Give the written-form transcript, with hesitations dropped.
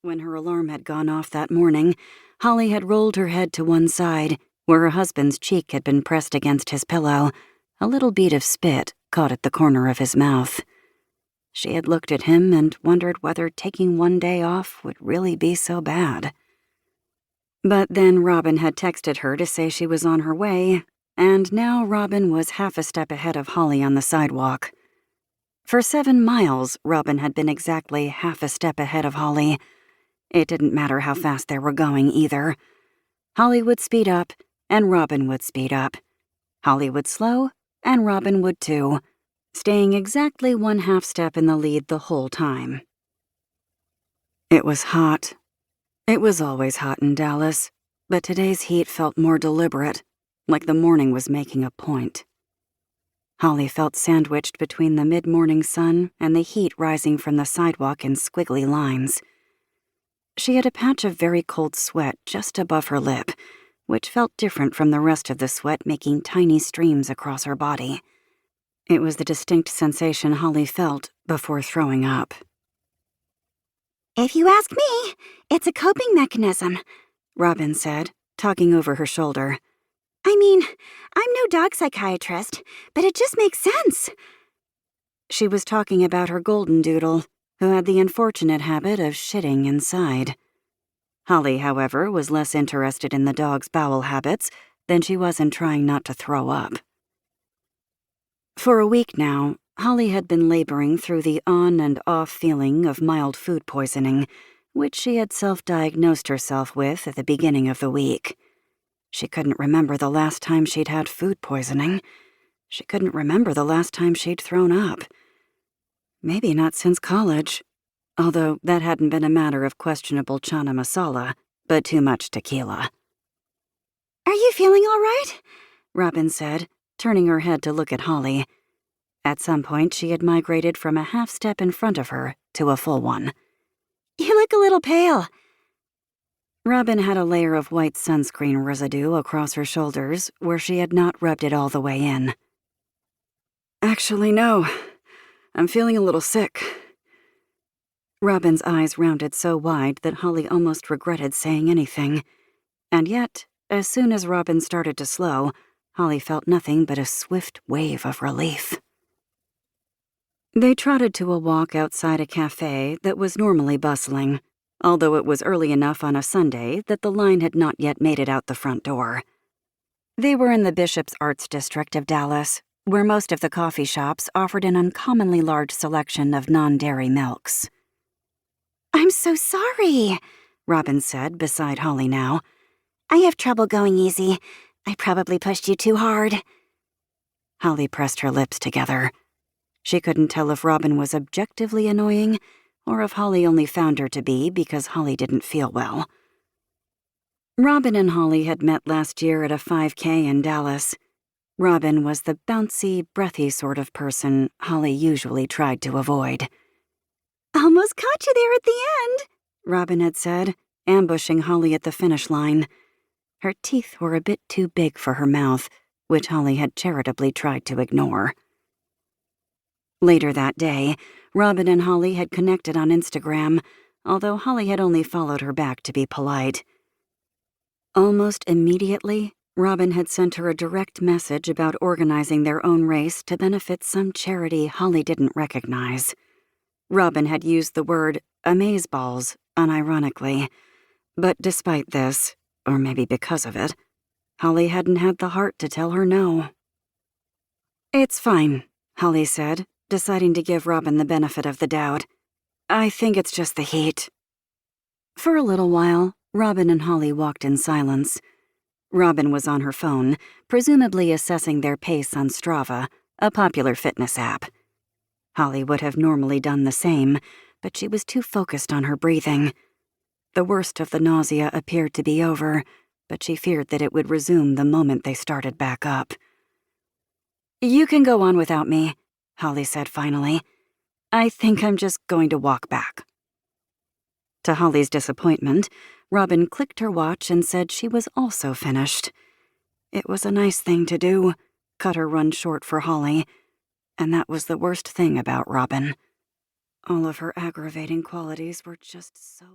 When her alarm had gone off that morning, Holly had rolled her head to one side, where her husband's cheek had been pressed against his pillow. A little bead of spit caught at the corner of his mouth. She had looked at him and wondered whether taking one day off would really be so bad. But then Robin had texted her to say she was on her way, and now Robin was half a step ahead of Holly on the sidewalk. For 7 miles, Robin had been exactly half a step ahead of Holly. It didn't matter how fast they were going either. Holly would speed up, and Robin would speed up. Holly would slow, and Robin would too, staying exactly 1/2 step in the lead the whole time. It was hot. It was always hot in Dallas, but today's heat felt more deliberate, like the morning was making a point. Holly felt sandwiched between the mid-morning sun and the heat rising from the sidewalk in squiggly lines. She had a patch of very cold sweat just above her lip, which felt different from the rest of the sweat making tiny streams across her body. It was the distinct sensation Holly felt before throwing up. "If you ask me, it's a coping mechanism," Robin said, talking over her shoulder. "I mean, I'm no dog psychiatrist, but it just makes sense." She was talking about her golden doodle, who had the unfortunate habit of shitting inside. Holly, however, was less interested in the dog's bowel habits than she was in trying not to throw up. For a week now, Holly had been laboring through the on and off feeling of mild food poisoning, which she had self-diagnosed herself with at the beginning of the week. She couldn't remember the last time she'd had food poisoning. She couldn't remember the last time she'd thrown up. Maybe not since college, although that hadn't been a matter of questionable chana masala, but too much tequila. "Are you feeling all right?" Robin said, turning her head to look at Holly. At some point, she had migrated from a half step in front of her to a full one. "You look a little pale." Robin had a layer of white sunscreen residue across her shoulders where she had not rubbed it all the way in. "Actually, no. I'm feeling a little sick." Robin's eyes rounded so wide that Holly almost regretted saying anything. And yet, as soon as Robin started to slow, Holly felt nothing but a swift wave of relief. They trotted to a walk outside a cafe that was normally bustling, although it was early enough on a Sunday that the line had not yet made it out the front door. They were in the Bishop's Arts District of Dallas, where most of the coffee shops offered an uncommonly large selection of non-dairy milks. "I'm so sorry," Robin said beside Holly now. "I have trouble going easy. I probably pushed you too hard." Holly pressed her lips together. She couldn't tell if Robin was objectively annoying or if Holly only found her to be because Holly didn't feel well. Robin and Holly had met last year at a 5K in Dallas. Robin was the bouncy, breathy sort of person Holly usually tried to avoid. "Almost caught you there at the end," Robin had said, ambushing Holly at the finish line. Her teeth were a bit too big for her mouth, which Holly had charitably tried to ignore. Later that day, Robin and Holly had connected on Instagram, although Holly had only followed her back to be polite. Almost immediately, Robin had sent her a direct message about organizing their own race to benefit some charity Holly didn't recognize. Robin had used the word amazeballs unironically, but despite this, or maybe because of it, Holly hadn't had the heart to tell her no. "It's fine," Holly said, deciding to give Robin the benefit of the doubt. "I think it's just the heat." For a little while, Robin and Holly walked in silence. Robin was on her phone, presumably assessing their pace on Strava, a popular fitness app. Holly would have normally done the same, but she was too focused on her breathing. The worst of the nausea appeared to be over, but she feared that it would resume the moment they started back up. "You can go on without me," Holly said finally. "I think I'm just going to walk back." To Holly's disappointment, Robin clicked her watch and said she was also finished. It was a nice thing to do, cut her run short for Holly, and that was the worst thing about Robin. All of her aggravating qualities were just so